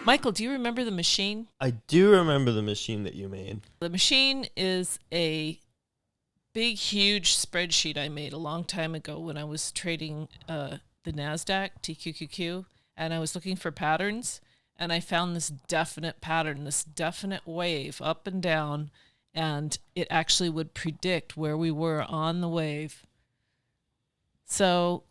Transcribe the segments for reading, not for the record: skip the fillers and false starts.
Michael, do you remember the machine? I do remember the machine that you made. The machine is a big, huge spreadsheet I made a long time ago when I was trading the NASDAQ, TQQQ, and I was looking for patterns, and I found this definite pattern, this definite wave up and down, and it actually would predict where we were on the wave. So,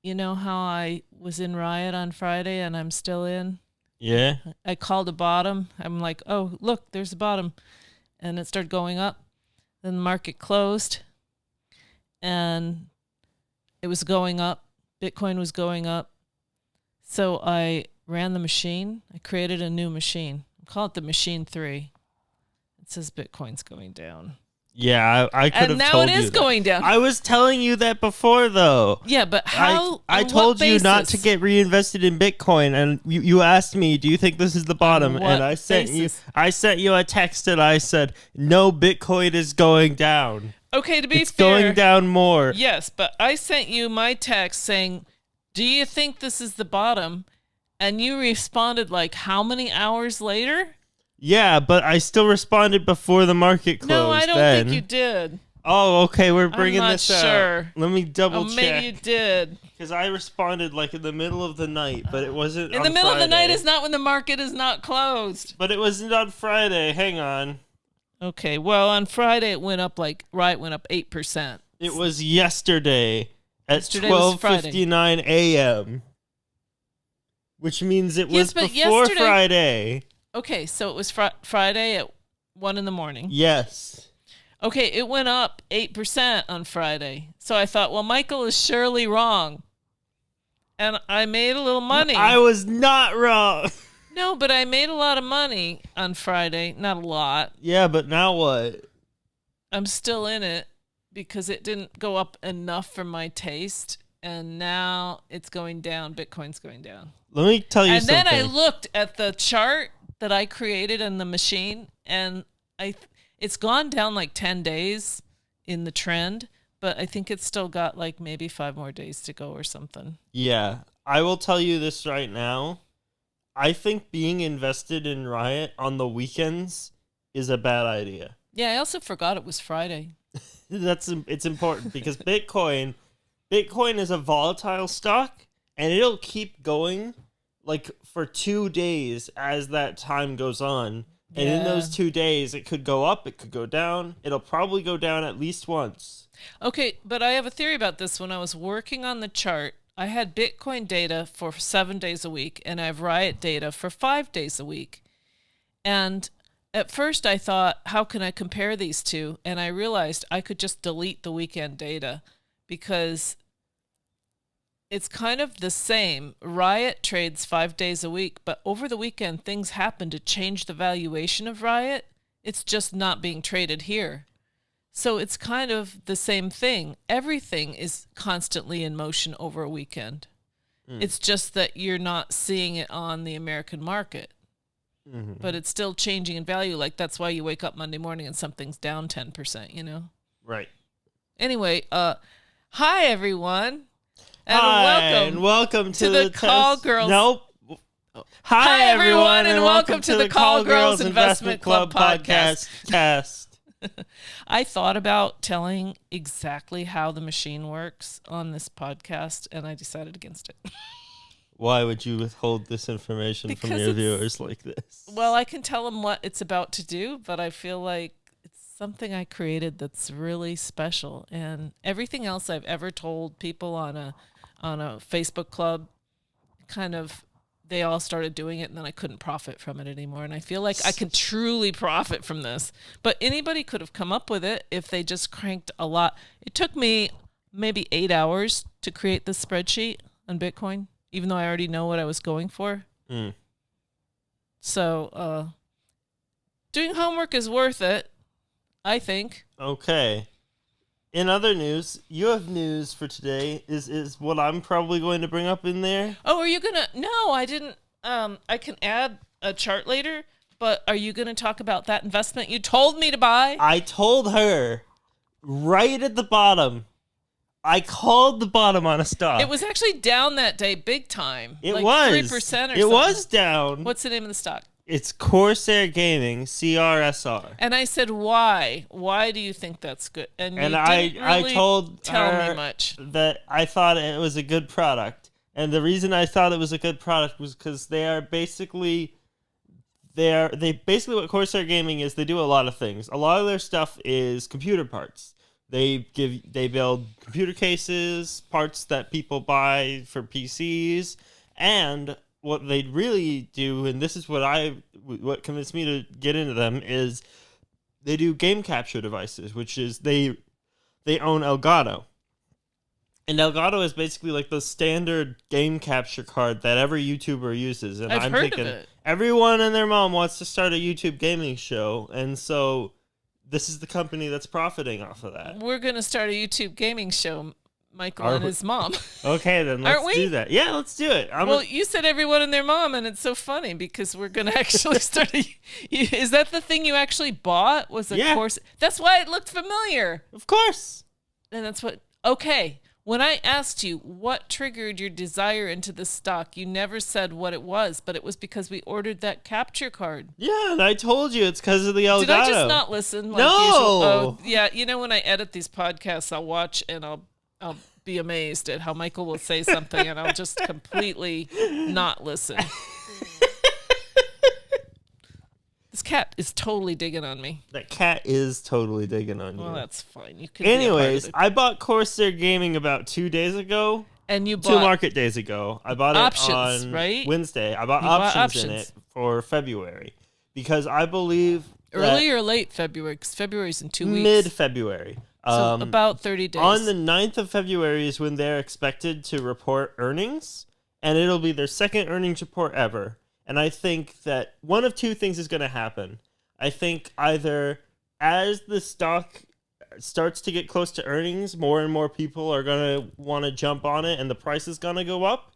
you know how I was in Riot on Friday and I'm still in? Yeah. I called a bottom. I'm like, oh, look, there's a bottom. And it started going up. Then the market closed and it was going up. Bitcoin was going up. So I ran the machine. I created a new machine. I call it the Machine 3. It says Bitcoin's going down. Yeah, I could have told you. And now it is going down. I was telling you that before, though. Yeah, but how? I told you not to get reinvested in Bitcoin, and you asked me, "Do you think this is the bottom?" And I sent you a text, and I said, "No, Bitcoin is going down." Okay, to be it's fair, going down more. Yes, but I sent you my text saying, "Do you think this is the bottom?" And you responded like how many hours later? Yeah, but I still responded before the market closed. No, I don't think you did. Oh, okay, we're bringing this out. Sure. Let me double check. Maybe you did. Because I responded like in the middle of the night, but it wasn't in the middle of the night is not when the market is not closed. But it wasn't on Friday. Hang on. Okay, well, on Friday it went up Riot went up 8%. It was yesterday at 12:59 a.m. Which means it was before Friday. Okay, so it was Friday at 1 in the morning. Yes. Okay, it went up 8% on Friday. So I thought, well, Michael is surely wrong. And I made a little money. I was not wrong. No, but I made a lot of money on Friday. Not a lot. Yeah, but now what? I'm still in it because it didn't go up enough for my taste. And now it's going down. Bitcoin's going down. Let me tell you something. And then I looked at the chart that I created in the machine, and it's gone down like 10 days in the trend, but I think it's still got like maybe 5 more days to go or something. Yeah, I will tell you this right now. I think being invested in Riot on the weekends is a bad idea. Yeah, I also forgot it was Friday. It's important because Bitcoin is a volatile stock, and it'll keep going like for 2 days as that time goes on. And in those 2 days, it could go up, it could go down. It'll probably go down at least once. Okay, but I have a theory about this. When I was working on the chart, I had Bitcoin data for 7 days a week, and I have Riot data for 5 days a week. And at first I thought, how can I compare these two? And I realized I could just delete the weekend data because it's kind of the same. Riot trades 5 days a week, but over the weekend, things happen to change the valuation of Riot. It's just not being traded here. So it's kind of the same thing. Everything is constantly in motion over a weekend. It's just that you're not seeing it on the American market. Mm-hmm. But it's still changing in value. Like that's why you wake up Monday morning and something's down 10%, you know? Right. Anyway, hi everyone. And welcome to the Call Girls. Nope. Hi everyone, and welcome to the Call Girls Investment Club podcast. I thought about telling exactly how the machine works on this podcast, and I decided against it. Why would you withhold this information from your viewers like this? Well, I can tell them what it's about to do, but I feel like it's something I created that's really special, and everything else I've ever told people on a Facebook club, kind of, they all started doing it, and then I couldn't profit from it anymore. And I feel like I could truly profit from this. But anybody could have come up with it if they just cranked a lot. It took me maybe 8 hours to create this spreadsheet on Bitcoin, even though I already know what I was going for. So doing homework is worth it, I think. Okay. In other news, you have news for today. Is what I'm probably going to bring up in there? Oh, are you gonna? No, I didn't. I can add a chart later, but are you gonna talk about that investment you told me to buy? I told her right at the bottom, I called the bottom on a stock. It was actually down that day, big time. It like was 3% or something. It was down. What's the name of the stock? It's Corsair Gaming, CRSR. And I said, why? Why do you think that's good? And you didn't I really told tell her me much. that I thought it was a good product. And the reason I thought it was a good product was because they basically what Corsair Gaming is, they do a lot of things. A lot of their stuff is computer parts. They build computer cases, parts that people buy for PCs, and what they really do, and this is what convinced me to get into them, is they do game capture devices, which is they own Elgato. And Elgato is basically like the standard game capture card that every YouTuber uses. And I've heard of it. Everyone and their mom wants to start a YouTube gaming show, and so this is the company that's profiting off of that. We're going to start a YouTube gaming show, Michael and his mom. Okay, then let's do that. Yeah, let's do it. You said everyone and their mom, and it's so funny because we're going to actually start Is that the thing you actually bought? Was a course? That's why it looked familiar. Of course. And that's what... Okay. When I asked you what triggered your desire into the stock, you never said what it was, but it was because we ordered that capture card. Yeah, and I told you it's because of the Elgato. Did I just not listen? Like no. Usual? Oh, yeah. You know, when I edit these podcasts, I'll watch and I'll be amazed at how Michael will say something, and I'll just completely not listen. This cat is totally digging on me. That cat is totally digging on you. Well, that's fine. You can. Anyways, I bought Corsair Gaming about 2 days ago. And you bought 2 market days ago. I bought options, it on right? Wednesday. I bought options in it for February because I believe early or late February, because February's in 2 weeks. Mid-February. So about 30 days. On the 9th of February is when they're expected to report earnings, and it'll be their second earnings report ever. And I think that one of two things is going to happen. I think either as the stock starts to get close to earnings, more and more people are going to want to jump on it and the price is going to go up,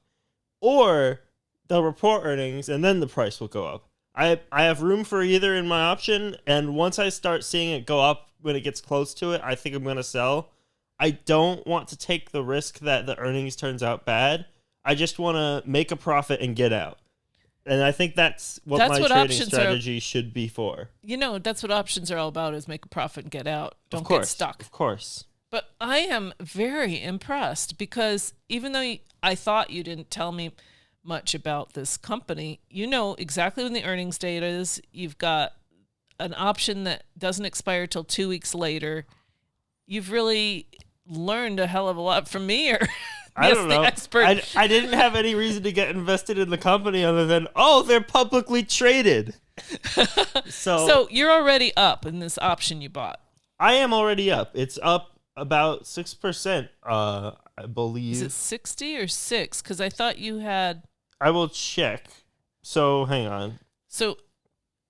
or they'll report earnings and then the price will go up. I have room for either in my option, and once I start seeing it go up when it gets close to it, I think I'm going to sell. I don't want to take the risk that the earnings turns out bad. I just want to make a profit and get out. And I think that's what my trading strategy should be for. You know, that's what options are all about, is make a profit and get out. Don't get stuck. Of course. But I am very impressed because even though I thought you didn't tell me much about this company, you know exactly when the earnings date is. You've got an option that doesn't expire till 2 weeks later. You've really learned a hell of a lot from me, or... I don't know. I didn't have any reason to get invested in the company other than, they're publicly traded. So you're already up in this option you bought. I am already up. It's up about 6%, I believe. Is it 60 or 6? Because I thought you had... I will check. So hang on. So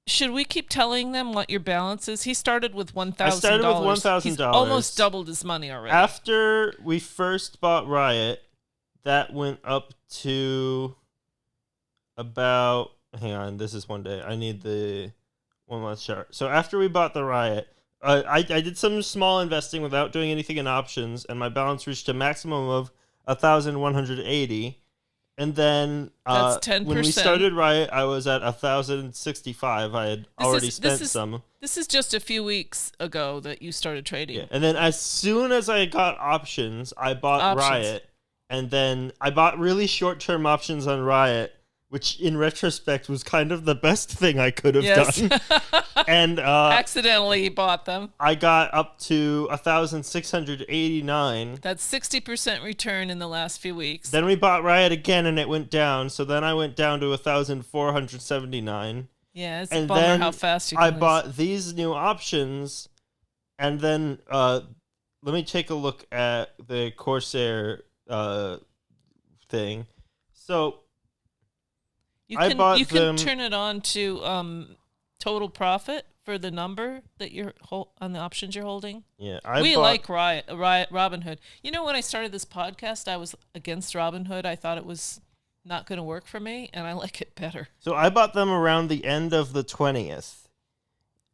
should we keep telling them what your balance is? He started with $1,000. I started with $1,000. He's almost doubled his money already. After we first bought Riot, that went up to about... Hang on, this is one day. I need the 1 month chart. So after we bought the Riot, I did some small investing without doing anything in options, and my balance reached a maximum of 1,180. And then that's 10%. When we started Riot, I was at 1,065. I had already spent some. This is just a few weeks ago that you started trading. Yeah. And then as soon as I got options, I bought Riot. And then I bought really short-term options on Riot, which in retrospect was kind of the best thing I could have done. And accidentally bought them. I got up to 1,689. That's 60% return in the last few weeks. Then we bought Riot again and it went down. So then I went down to 1,479. Yeah, it's a bummer how fast you can I bought these new options, and then let me take a look at the Corsair thing. So you can turn it on to total profit for the number that you're on the options you're holding. Yeah, like Riot, Robinhood. You know, when I started this podcast, I was against Robinhood. I thought it was not going to work for me, and I like it better. So I bought them around the end of the 20th,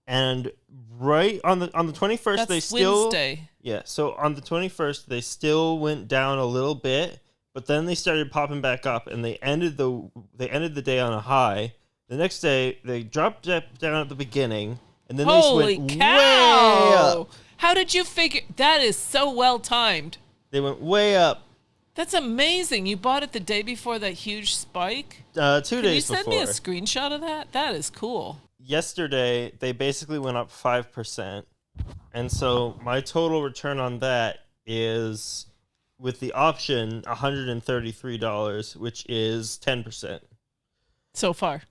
And right on the 21st, That's they still Wednesday. yeah. So on the 21st, they still went down a little bit, but then they started popping back up, and they ended the day on a high. The next day, they dropped down at the beginning, and then Holy they went cow! way up. How did you figure? That is so well timed. They went way up. That's amazing. You bought it the day before that huge spike? 2 days Can before. you send me a screenshot of that? That is cool. Yesterday, they basically went up 5%. And so my total return on that is, with the option, $133, which is 10%. So far.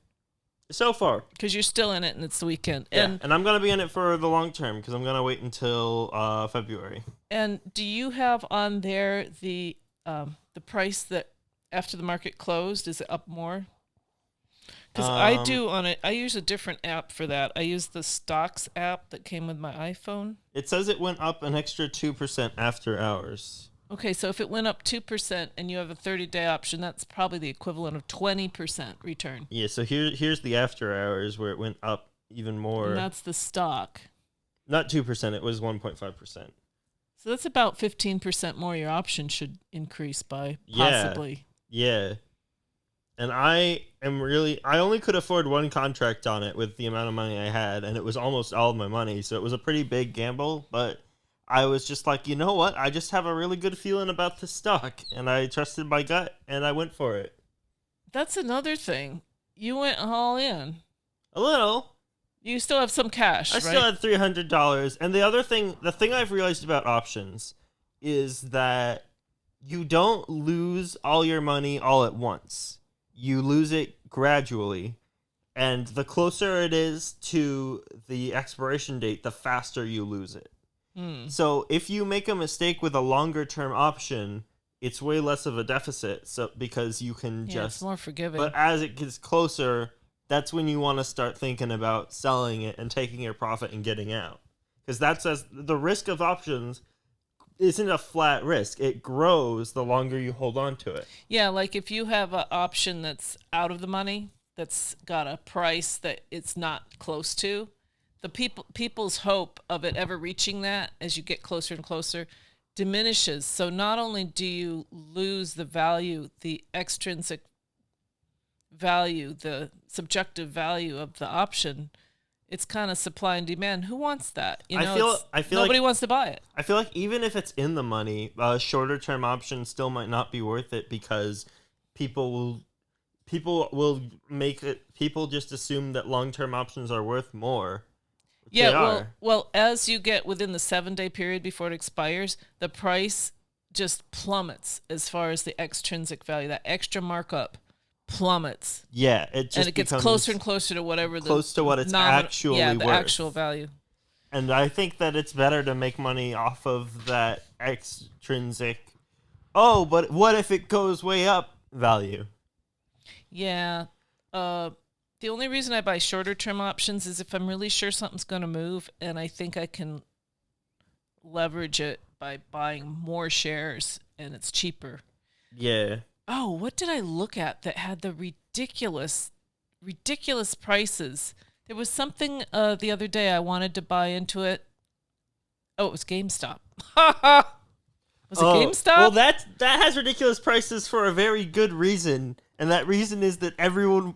So far. Because you're still in it and it's the weekend. Yeah, and I'm going to be in it for the long term because I'm going to wait until February. And do you have on there the price that after the market closed? Is it up more? Because I do on it. I use a different app for that. I use the Stocks app that came with my iPhone. It says it went up an extra 2% after hours. Okay, so if it went up 2% and you have a 30-day option, that's probably the equivalent of 20% return. Yeah, so here's the after hours where it went up even more. And that's the stock. Not 2%, it was 1.5%. So that's about 15% more your option should increase by, possibly. Yeah. And I only could afford one contract on it with the amount of money I had, and it was almost all of my money, so it was a pretty big gamble, but I was just like, you know what? I just have a really good feeling about this stock, and I trusted my gut, and I went for it. That's another thing. You went all in. A little. You still have some cash, I right? still had $300. And the thing I've realized about options is that you don't lose all your money all at once. You lose it gradually. And the closer it is to the expiration date, the faster you lose it. So if you make a mistake with a longer term option, it's way less of a deficit. So because you can it's more forgiving. But as it gets closer, that's when you want to start thinking about selling it and taking your profit and getting out. Because the risk of options isn't a flat risk. It grows the longer you hold on to it. Yeah, like if you have an option that's out of the money, that's got a price that it's not close to, the people's hope of it ever reaching that as you get closer and closer diminishes. So not only do you lose the value, the extrinsic value, the subjective value of the option, it's kind of supply and demand. Who wants that? I feel nobody wants to buy it. I feel like even if it's in the money, a shorter term option still might not be worth it because people will make it. People just assume that long term options are worth more. Yeah, well, as you get within the 7-day period before it expires, the price just plummets as far as the extrinsic value. That extra markup plummets. Yeah, it gets closer and closer to whatever close to what it's actually worth. The actual value. And I think that it's better to make money off of that extrinsic. Oh, but what if it goes way up value? Yeah. The only reason I buy shorter term options is if I'm really sure something's going to move and I think I can leverage it by buying more shares and it's cheaper. Yeah. Oh, what did I look at that had the ridiculous prices? There was something the other day I wanted to buy into it. Oh, it was GameStop. Was it GameStop? Well, that has ridiculous prices for a very good reason. And that reason is that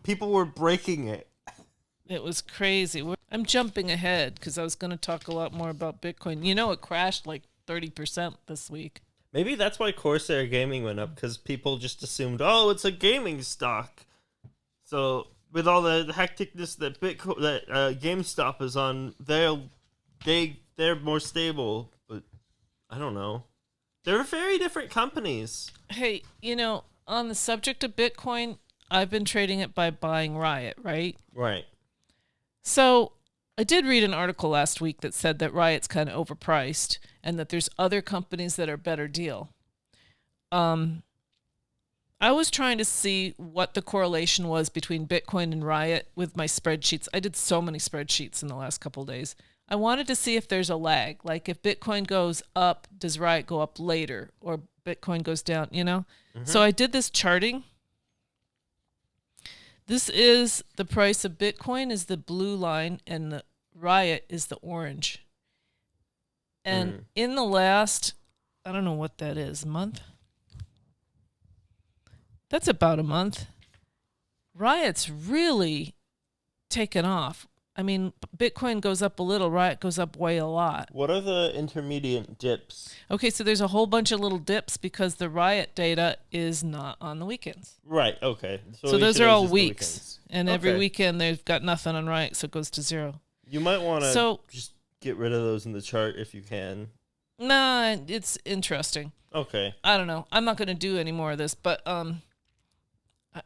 people were breaking it. It was crazy. I'm jumping ahead because I was going to talk a lot more about Bitcoin. It crashed like 30% this week. Maybe that's why Corsair Gaming went up, because people just assumed, oh, it's a gaming stock. So with all the hecticness that GameStop is on, they're more stable. But I don't know. They're very different companies. Hey, on the subject of Bitcoin, I've been trading it by buying Riot, right? Right. So I did read an article last week that said that Riot's kind of overpriced and that there's other companies that are better deal. I was trying to see what the correlation was between Bitcoin and Riot with my spreadsheets. I did so many spreadsheets in the last couple of days. I wanted to see if there's a lag. Like if Bitcoin goes up, does Riot go up later? Or Bitcoin goes down, Mm-hmm. So I did this charting. This is the price of Bitcoin is the blue line and the Riot is the orange. And in the last, I don't know what that is, month? That's about a month. Riot's really taken off. I mean, Bitcoin goes up a little, Riot goes up way a lot. What are the intermediate dips? Okay, so there's a whole bunch of little dips because the Riot data is not on the weekends. Right, okay. So those are all weeks. And every weekend they've got nothing on Riot, so it goes to zero. You might want to just get rid of those in the chart if you can. Nah, it's interesting. Okay. I don't know. I'm not going to do any more of this, but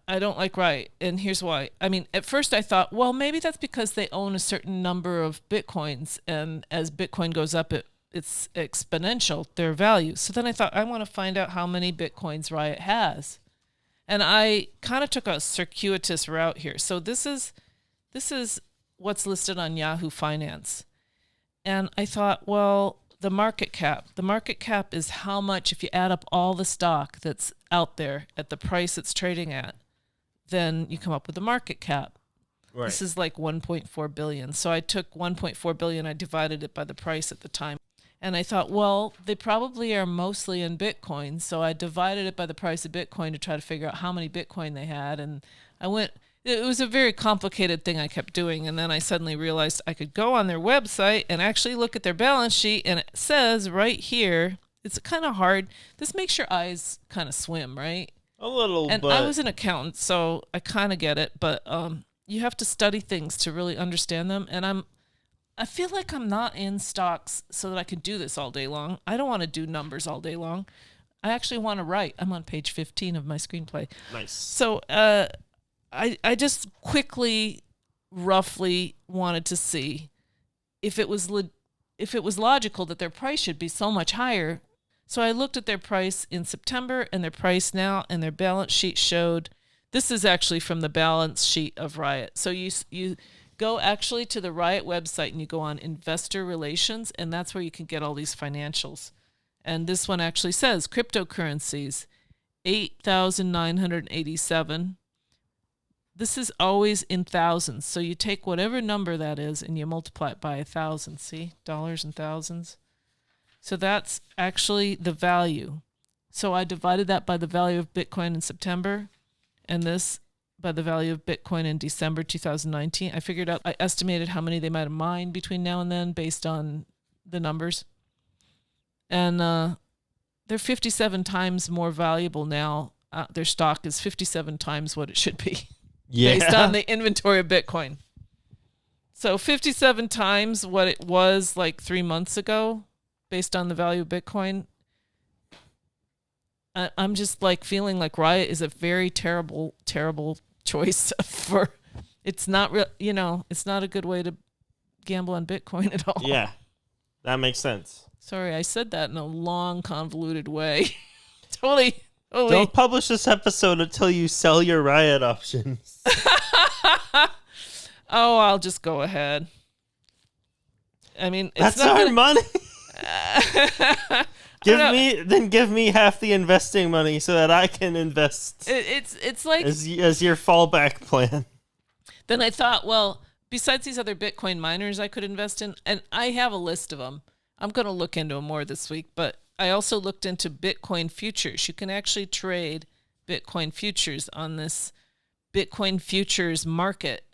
I don't like Riot, and here's why. I mean, at first I thought, well, maybe that's because they own a certain number of Bitcoins, and as Bitcoin goes up, it's exponential, their value. So then I thought, I want to find out how many Bitcoins Riot has. And I kind of took a circuitous route here. So this is what's listed on Yahoo Finance. And I thought, well, the market cap is how much, if you add up all the stock that's out there at the price it's trading at, then you come up with the market cap. Right. This is like 1.4 billion. So I took 1.4 billion, I divided it by the price at the time. And I thought, well, they probably are mostly in Bitcoin. So I divided it by the price of Bitcoin to try to figure out how many Bitcoin they had. And it was a very complicated thing I kept doing. And then I suddenly realized I could go on their website and actually look at their balance sheet. And it says right here, it's kind of hard. This makes your eyes kind of swim, right? A little bit. And I was an accountant, so I kind of get it. But you have to study things to really understand them. And I feel like I'm not in stocks so that I can do this all day long. I don't want to do numbers all day long. I actually want to write. I'm on page 15 of my screenplay. Nice. So I just quickly, roughly wanted to see if it was logical that their price should be so much higher. So I looked at their price in September and their price now, and their balance sheet showed. This is actually from the balance sheet of Riot. So you go actually to the Riot website and you go on Investor Relations, and that's where you can get all these financials. And this one actually says cryptocurrencies, 8,987. This is always in thousands. So you take whatever number that is and you multiply it by 1,000. See, dollars and thousands. So that's actually the value. So I divided that by the value of Bitcoin in September, and this by the value of Bitcoin in December 2019. I estimated how many they might have mined between now and then based on the numbers. And they're 57 times more valuable now. Their stock is 57 times what it should be based on the inventory of Bitcoin. So 57 times what it was like 3 months ago based on the value of Bitcoin. I'm just like feeling like Riot is a very terrible, terrible choice for. It's not real, it's not a good way to gamble on Bitcoin at all. Yeah, that makes sense. Sorry, I said that in a long, convoluted way. Totally. Don't publish this episode until you sell your Riot options. Oh, I'll just go ahead. I mean, that's our money. Give me half the investing money so that I can invest. It's like as your fallback plan. Then I thought, well, besides these other Bitcoin miners I could invest in, and I have a list of them. I'm going to look into them more this week, but I also looked into Bitcoin futures. You can actually trade Bitcoin futures on this Bitcoin futures market.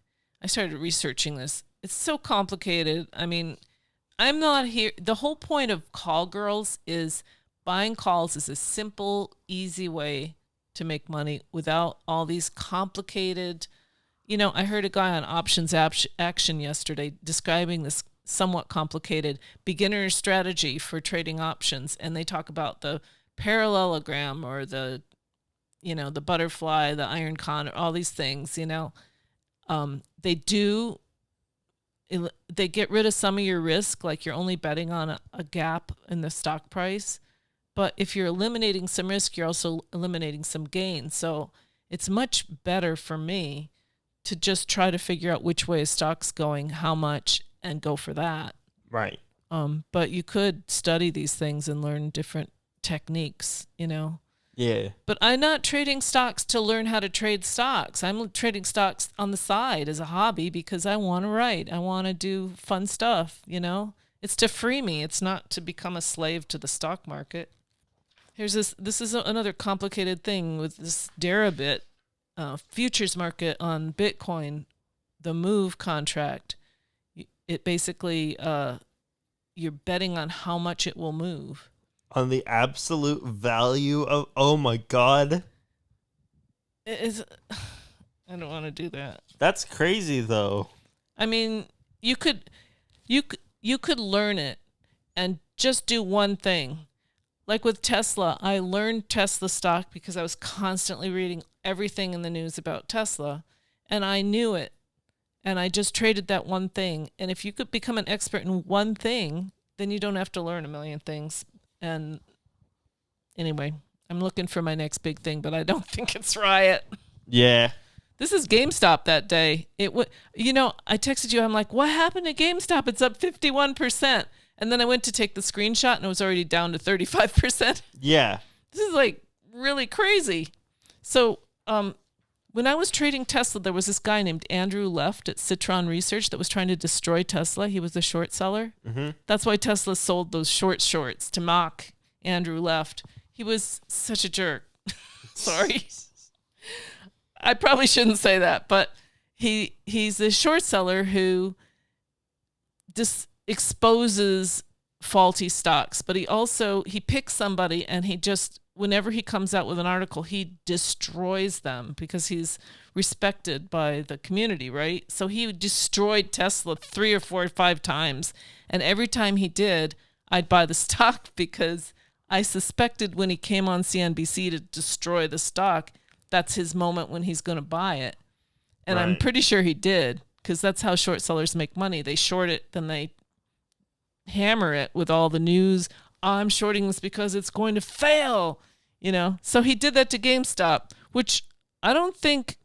I started researching this. It's so complicated. I mean, I'm not here. The whole point of Call Girls is buying calls is a simple, easy way to make money without all these complicated. I heard a guy on Options Action yesterday describing this somewhat complicated beginner strategy for trading options, and they talk about the parallelogram or the butterfly, the iron condor, all these things. They get rid of some of your risk, like you're only betting on a gap in the stock price. But if you're eliminating some risk, you're also eliminating some gain. So it's much better for me to just try to figure out which way a stock's going, how much, and go for that. Right. But you could study these things and learn different techniques, Yeah, Yeah. But I'm not trading stocks to learn how to trade stocks. I'm trading stocks on the side as a hobby because I want to write. I want to do fun stuff, you know? It's to free me. It's not to become a slave to the stock market. Here's this. This is another complicated thing with this Deribit futures market on Bitcoin, the move contract. It basically, you're betting on how much it will move. On the absolute value of, oh my God. It is. I don't want to do that. That's crazy though. I mean, you could learn it and just do one thing. Like with Tesla, I learned Tesla stock because I was constantly reading everything in the news about Tesla, and I knew it. And I just traded that one thing. And if you could become an expert in one thing, then you don't have to learn a million things. And anyway, I'm looking for my next big thing, but I don't think it's Riot. Yeah. This is GameStop that day. I texted you. I'm like, what happened to GameStop? It's up 51%. And then I went to take the screenshot and it was already down to 35%. Yeah. This is like really crazy. So, when I was trading Tesla, there was this guy named Andrew Left at Citron Research that was trying to destroy Tesla. He was a short seller. Mm-hmm. That's why Tesla sold those shorts to mock Andrew Left. He was such a jerk. Sorry. I probably shouldn't say that, but he's a short seller who just exposes faulty stocks, but he picks somebody and he just, whenever he comes out with an article, he destroys them because he's respected by the community, right? So he destroyed Tesla 3 or 4 or 5 times. And every time he did, I'd buy the stock because I suspected when he came on CNBC to destroy the stock, that's his moment when he's going to buy it. And right. I'm pretty sure he did because that's how short sellers make money. They short it, then they hammer it with all the news. I'm shorting this because it's going to fail, So he did that to GameStop, which I don't think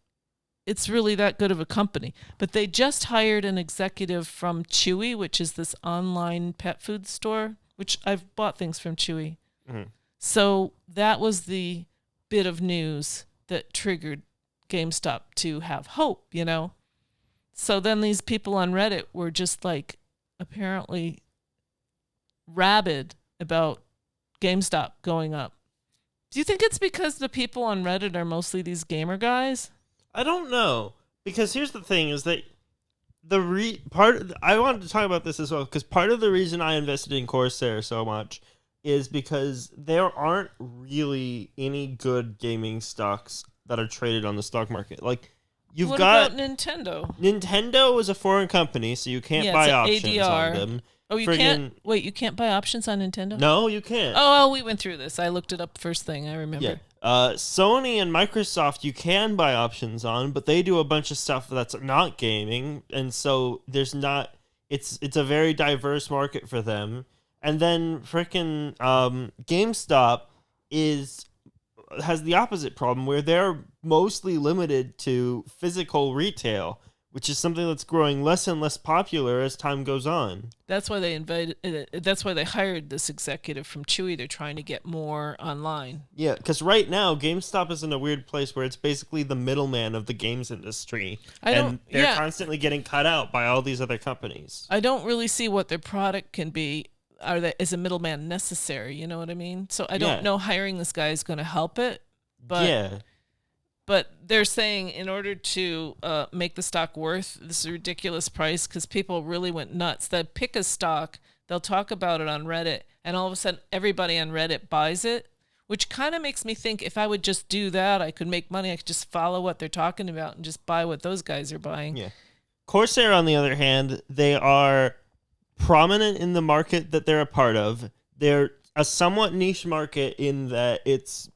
it's really that good of a company. But they just hired an executive from Chewy, which is this online pet food store, which I've bought things from Chewy. Mm-hmm. So that was the bit of news that triggered GameStop to have hope, So then these people on Reddit were just like apparently rabid about GameStop going up. Do you think it's because the people on Reddit are mostly these gamer guys? I don't know, because here's the thing: is that I wanted to talk about this as well, because part of the reason I invested in Corsair so much is because there aren't really any good gaming stocks that are traded on the stock market. Like What about Nintendo? Nintendo is a foreign company, so you can't buy options ADR. on them. Oh, you can't? Wait, you can't buy options on Nintendo? No, you can't. Oh, we went through this. I looked it up first thing. I remember. Yeah. Sony and Microsoft, you can buy options on, but they do a bunch of stuff that's not gaming, and so there's not. It's a very diverse market for them. And then frickin' GameStop has the opposite problem, where they're mostly limited to physical retail, which is something that's growing less and less popular as time goes on. That's why That's why they hired this executive from Chewy. They're trying to get more online. Yeah, because right now GameStop is in a weird place where it's basically the middleman of the games industry, and they're constantly getting cut out by all these other companies. I don't really see what their product can be. Is a middleman necessary? You know what I mean? So I don't know hiring this guy is going to help it. But But they're saying in order to make the stock worth this ridiculous price, because people really went nuts, they pick a stock, they'll talk about it on Reddit, and all of a sudden everybody on Reddit buys it, which kind of makes me think if I would just do that, I could make money. I could just follow what they're talking about and just buy what those guys are buying. Yeah. Corsair, on the other hand, they are prominent in the market that they're a part of. They're a somewhat niche market in that it's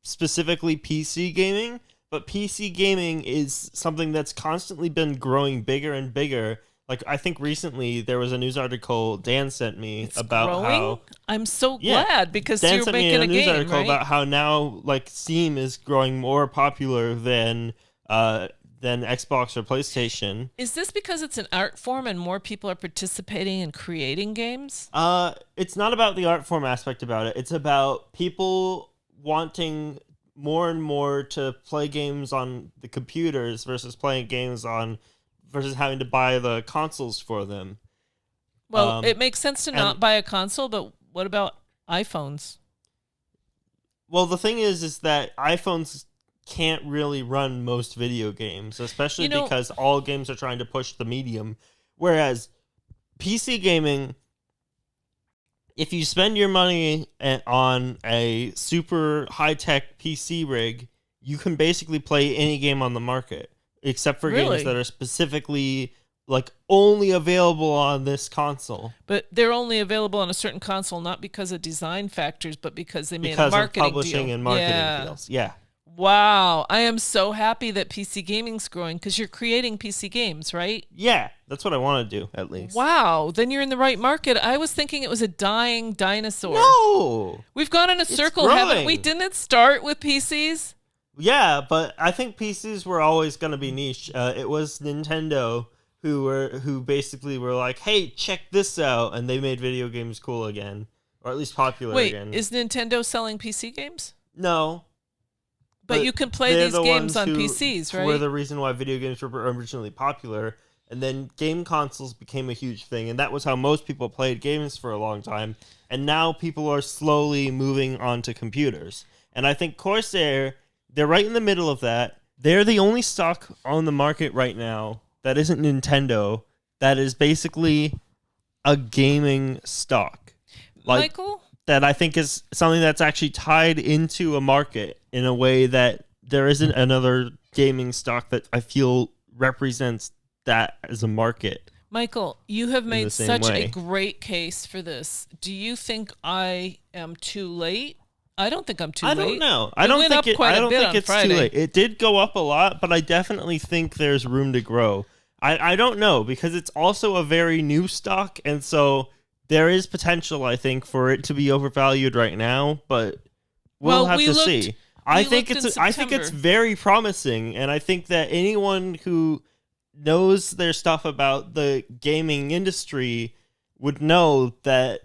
specifically PC gaming, but PC gaming is something that's constantly been growing bigger and bigger. Like, I think recently there was a news article Dan sent me about how... I'm so glad, because Dan you're sent making me a news game, article right? about how now, like, Steam is growing more popular than Xbox or PlayStation. Is this because it's an art form and more people are participating in creating games? It's not about the art form aspect about it. It's about people wanting more and more to play games on the computers versus versus having to buy the consoles for them. Well, it makes sense to not buy a console, but what about iPhones? Well, the thing is that iPhones can't really run most video games, especially because all games are trying to push the medium. Whereas PC gaming, if you spend your money on a super high-tech PC rig, you can basically play any game on the market, except for games that are specifically like only available on this console. But they're only available on a certain console, not because of design factors, but because they made a marketing of publishing deal. And marketing deals. Yeah. Wow. I am so happy that PC gaming's growing because you're creating PC games, right? Yeah. That's what I want to do, at least. Wow. Then you're in the right market. I was thinking it was a dying dinosaur. No. We've gone in a circle, haven't we? Didn't it start with PCs? Yeah, but I think PCs were always going to be niche. It was Nintendo who basically were like, hey, check this out, and they made video games cool again, or at least popular again. Wait, is Nintendo selling PC games? No. But you can play these games on PCs, right? Were the reason why video games were originally popular, and then game consoles became a huge thing, and that was how most people played games for a long time, and now people are slowly moving on to computers. And I think Corsair, they're right in the middle of that. They're the only stock on the market right now that isn't Nintendo, that is basically a gaming stock. Michael? That I think is something that's actually tied into a market in a way that there isn't another gaming stock that I feel represents that as a market. Michael, you have made such a great case for this. Do you think I am too late? I don't think I'm too late. I don't know. I don't think it's too late. It did go up a lot, but I definitely think there's room to grow. I don't know, because it's also a very new stock, and so there is potential, I think, for it to be overvalued right now, but we'll have to see. I think it's very promising, and I think that anyone who knows their stuff about the gaming industry would know that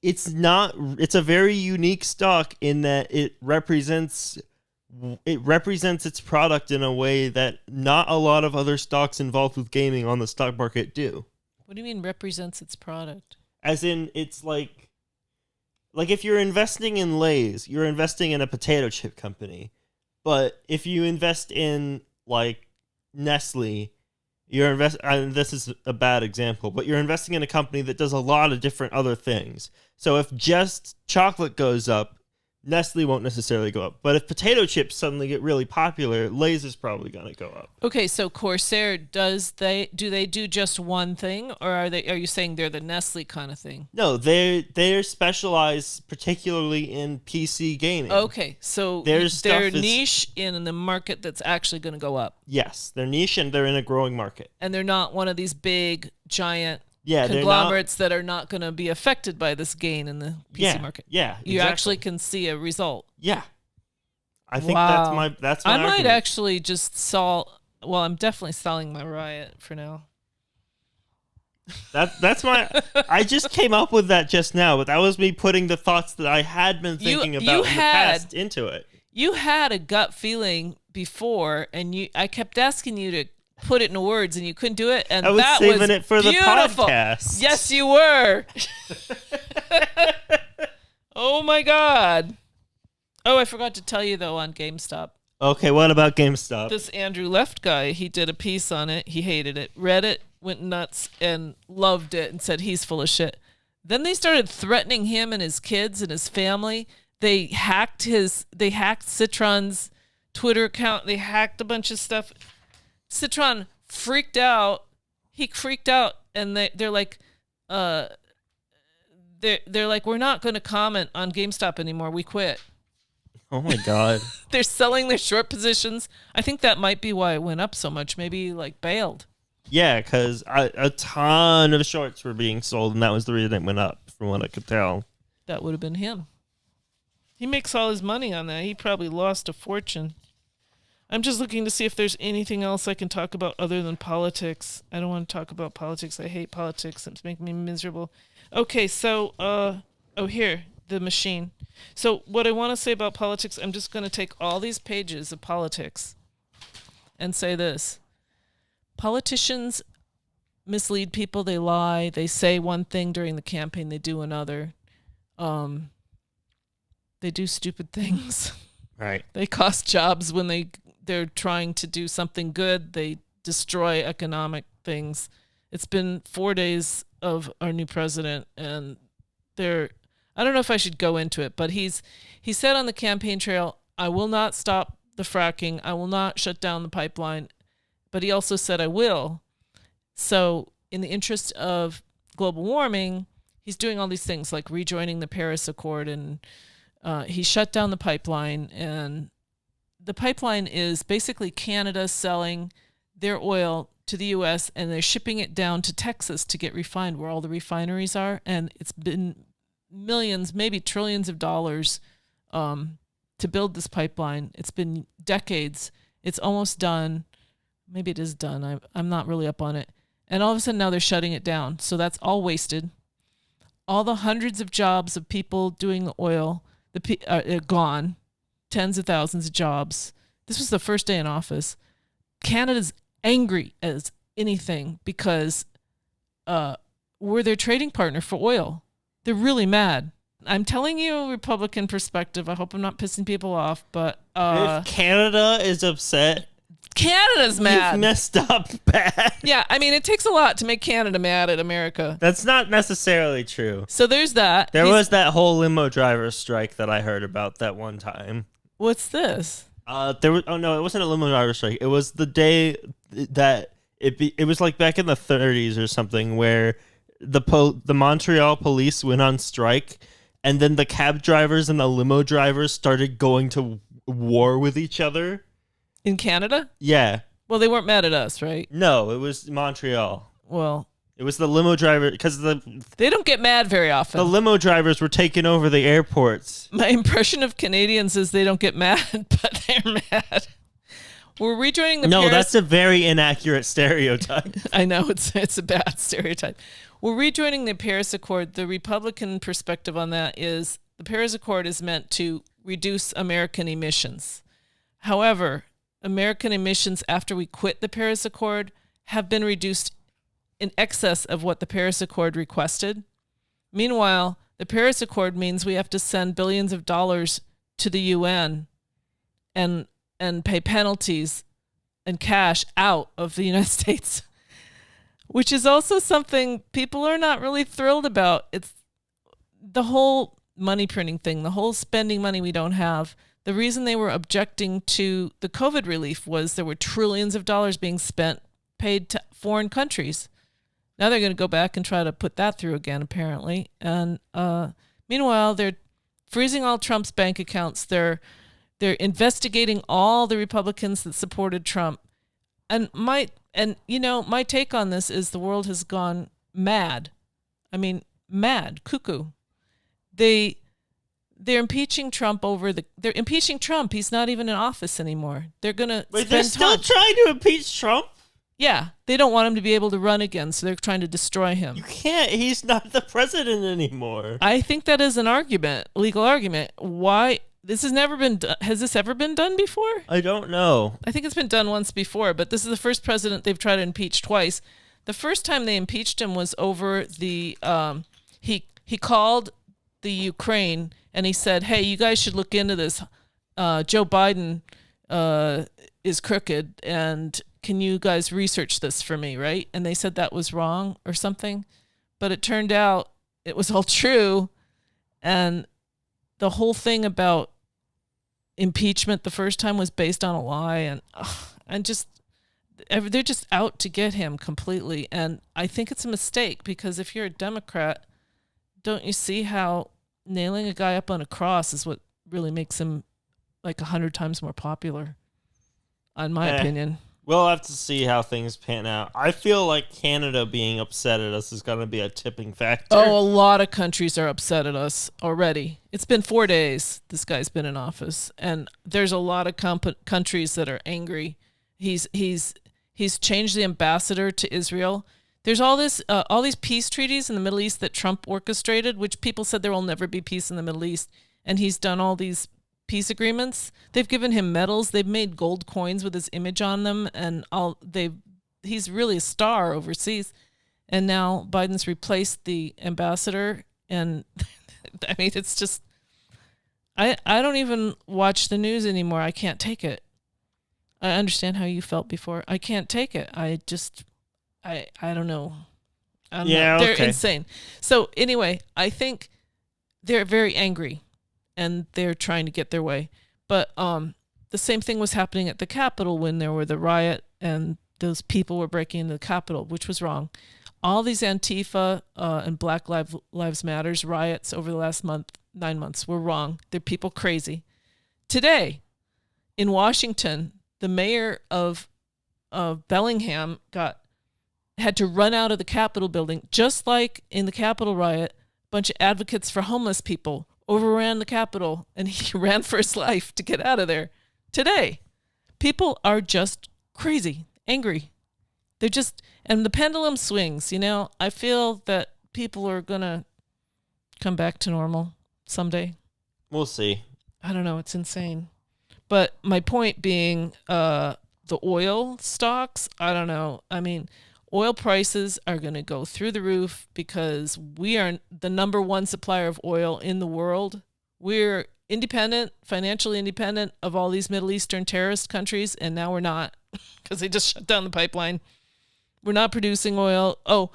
it's a very unique stock in that it represents its product in a way that not a lot of other stocks involved with gaming on the stock market do. What do you mean represents its product? As in, it's like if you're investing in Lay's, you're investing in a potato chip company. But if you invest in like Nestle, this is a bad example, but you're investing in a company that does a lot of different other things. So if just chocolate goes up, Nestle won't necessarily go up. But if potato chips suddenly get really popular, Lay's is probably going to go up. Okay, so Corsair, do they do just one thing, or are you saying they're the Nestle kind of thing? No, they're specialized particularly in PC gaming. Okay, so they're niche in the market that's actually going to go up. Yes, they're niche and they're in a growing market. And they're not one of these big, giant conglomerates that are not going to be affected by this gain in the PC market. Yeah, exactly. You actually can see a result. Yeah. I think that's my I might argument. actually just sell. Well, I'm definitely selling my Riot for now. That's my. I just came up with that just now, but that was me putting the thoughts that I had been thinking about in the past into it. You had a gut feeling before, and I kept asking you to put it into words, and you couldn't do it. And I was saving it for beautiful. The podcast. Yes, you were. Oh my God. Oh, I forgot to tell you though on GameStop. Okay, what about GameStop? This Andrew Left guy, he did a piece on it. He hated it, read it, went nuts, and loved it, and said he's full of shit. Then they started threatening him and his kids and his family. They hacked Citron's Twitter account. They hacked a bunch of stuff. Citron freaked out. He freaked out, and they're like, they're like, we're not going to comment on GameStop anymore. We quit. Oh my God. They're selling their short positions. I think that might be why it went up so much. Maybe like bailed. Yeah, because a ton of shorts were being sold, and that was the reason it went up, from what I could tell. That would have been him. He makes all his money on that. He probably lost a fortune. I'm just looking to see if there's anything else I can talk about other than politics. I don't want to talk about politics. I hate politics. It's making me miserable. Okay, so, here, the machine. So what I want to say about politics, I'm just going to take all these pages of politics and say this. Politicians mislead people. They lie. They say one thing during the campaign. They do another. They do stupid things. Right. They cost jobs when they're trying to do something good. They destroy economic things. It's been 4 days of our new president, and I don't know if I should go into it, but he said on the campaign trail, I will not stop the fracking. I will not shut down the pipeline. But he also said, I will. So in the interest of global warming, he's doing all these things like rejoining the Paris Accord, and he shut down the pipeline. And the pipeline is basically Canada selling their oil to the U.S., and they're shipping it down to Texas to get refined where all the refineries are. And it's been millions, maybe trillions of dollars to build this pipeline. It's been decades. It's almost done. Maybe it is done. I'm not really up on it. And all of a sudden now they're shutting it down. So that's all wasted. All the hundreds of jobs of people doing the oil are gone. Tens of thousands of jobs. This was the first day in office. Canada's angry as anything because we're their trading partner for oil. They're really mad. I'm telling you a Republican perspective. I hope I'm not pissing people off, but if Canada is upset, Canada's mad. You've messed up bad. Yeah, I mean, it takes a lot to make Canada mad at America. That's not necessarily true. So there's that. There was that whole limo driver strike that I heard about that one time. What's this? It wasn't a limo driver strike. It was the day that it was like back in the 30s or something, where the Montreal police went on strike, and then the cab drivers and the limo drivers started going to war with each other. In Canada? Yeah. Well, they weren't mad at us, right? No, it was Montreal. Well, it was the limo driver, because they don't get mad very often. The limo drivers were taking over the airports. My impression of Canadians is they don't get mad, but they're mad. We're rejoining the Paris... that's a very inaccurate stereotype. I know, it's a bad stereotype. We're rejoining the Paris Accord. The Republican perspective on that is the Paris Accord is meant to reduce American emissions. However, American emissions after we quit the Paris Accord have been reduced in excess of what the Paris Accord requested. Meanwhile, the Paris Accord means we have to send billions of dollars to the UN and pay penalties and cash out of the United States, which is also something people are not really thrilled about. It's the whole money printing thing, the whole spending money we don't have. The reason they were objecting to the COVID relief was there were trillions of dollars being spent, paid to foreign countries. Now they're going to go back and try to put that through again, apparently. And meanwhile, they're freezing all Trump's bank accounts. They're investigating all the Republicans that supported Trump. And my take on this is the world has gone mad. I mean, mad, cuckoo. They're impeaching Trump they're impeaching Trump. He's not even in office anymore. They're going to Wait, they're still trying to impeach Trump? Yeah, they don't want him to be able to run again, so they're trying to destroy him. You can't. He's not the president anymore. I think that is an argument, legal argument. Why? This has never been done. Has this ever been done before? I don't know. I think it's been done once before, but this is the first president they've tried to impeach twice. The first time they impeached him was over the he called the Ukraine and he said, "Hey, you guys should look into this. Joe Biden is crooked, and can you guys research this for me?" Right? And they said that was wrong or something, but it turned out it was all true, and the whole thing about impeachment the first time was based on a lie, and they're just out to get him completely. And I think it's a mistake, because if you're a Democrat, don't you see how nailing a guy up on a cross is what really makes him like 100 times more popular, in my opinion. We'll have to see how things pan out. I feel like Canada being upset at us is going to be a tipping factor. Oh, a lot of countries are upset at us already. It's been 4 days this guy's been in office, and there's a lot of countries that are angry. He's changed the ambassador to Israel. There's all these peace treaties in the Middle East that Trump orchestrated, which people said there will never be peace in the Middle East. and he's done all these peace agreements. They've given him medals. They've made gold coins with his image on them, and he's really a star overseas. And now Biden's replaced the ambassador, and I mean, it's just I don't even watch the news anymore. I can't take it. I understand how you felt before. I can't take it. I don't know. They're okay. insane. So anyway, I think they're very angry and they're trying to get their way. But the same thing was happening at the Capitol when there were the riot and those people were breaking into the Capitol, which was wrong. All these Antifa and Black Lives Matters riots over the last 9 months were wrong. They're people crazy. Today, in Washington, the mayor of Bellingham had to run out of the Capitol building, just like in the Capitol riot. A bunch of advocates for homeless people overran the Capitol, and he ran for his life to get out of there. Today, people are just crazy, angry. They're just, and the pendulum swings. I feel that people are gonna come back to normal someday. We'll see. I don't know. It's insane. But my point being, the oil stocks, I don't know. I mean, oil prices are going to go through the roof because we are the number one supplier of oil in the world. We're independent, financially independent of all these Middle Eastern terrorist countries, and now we're not because they just shut down the pipeline. We're not producing oil. Oh,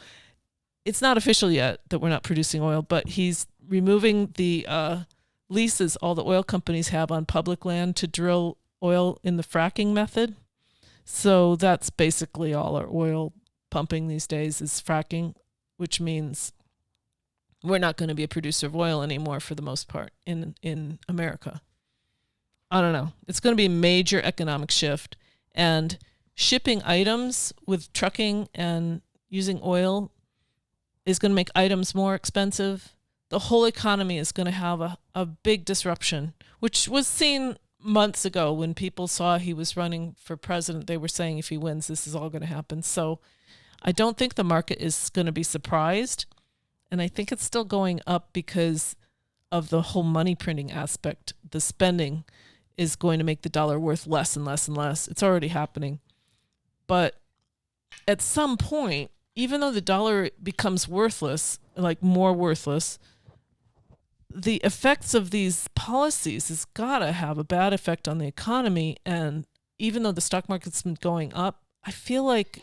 it's not official yet that we're not producing oil, but he's removing the leases all the oil companies have on public land to drill oil in the fracking method. So that's basically all our oil pumping these days is fracking, which means we're not going to be a producer of oil anymore for the most part in America. I don't know. It's going to be a major economic shift, and shipping items with trucking and using oil is going to make items more expensive. The whole economy is going to have a big disruption, which was seen months ago when people saw he was running for president. They were saying if he wins, this is all going to happen. So I don't think the market is going to be surprised. And I think it's still going up because of the whole money printing aspect. The spending is going to make the dollar worth less and less and less. It's already happening. But at some point, even though the dollar becomes worthless, like more worthless, the effects of these policies has got to have a bad effect on the economy. And even though the stock market's been going up, I feel like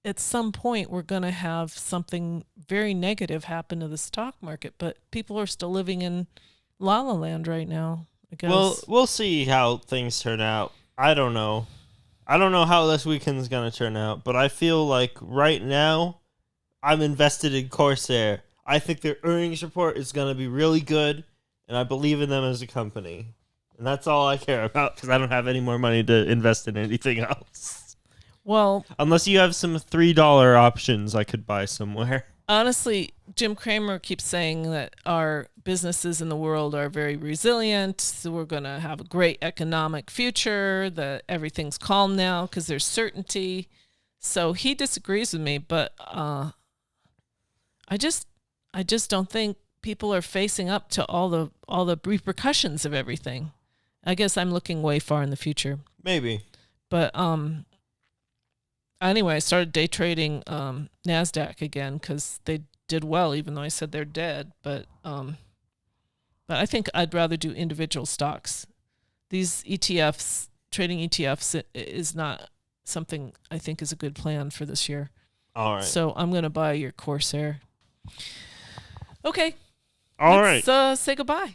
at some point we're going to have something very negative happen to the stock market. But people are still living in La La Land right now, I guess. Well, we'll see how things turn out. I don't know. I don't know how this weekend's going to turn out, but I feel like right now I'm invested in Corsair. I think their earnings report is going to be really good, and I believe in them as a company. And that's all I care about because I don't have any more money to invest in anything else. Well, unless you have some $3 options I could buy somewhere. Honestly, Jim Cramer keeps saying that our businesses in the world are very resilient. So we're going to have a great economic future, that everything's calm now because there's certainty. So he disagrees with me, but I just don't think people are facing up to all the repercussions of everything. I guess I'm looking way far in the future. Maybe. But anyway, I started day trading NASDAQ again because they did well, even though I said they're dead. But I think I'd rather do individual stocks. These ETFs, trading ETFs, is not something I think is a good plan for this year. All right. So I'm going to buy your Corsair. Okay. Let's say goodbye.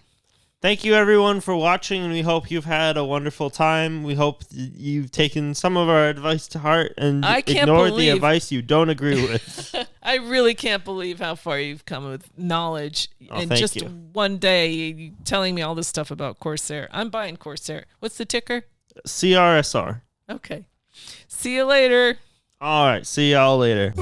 Thank you, everyone, for watching, and we hope you've had a wonderful time. We hope you've taken some of our advice to heart and ignored the advice you don't agree with. I really can't believe how far you've come with knowledge in just one day. You telling me all this stuff about Corsair. I'm buying Corsair. What's the ticker? CRSR. Okay. See you later. All right. See y'all later.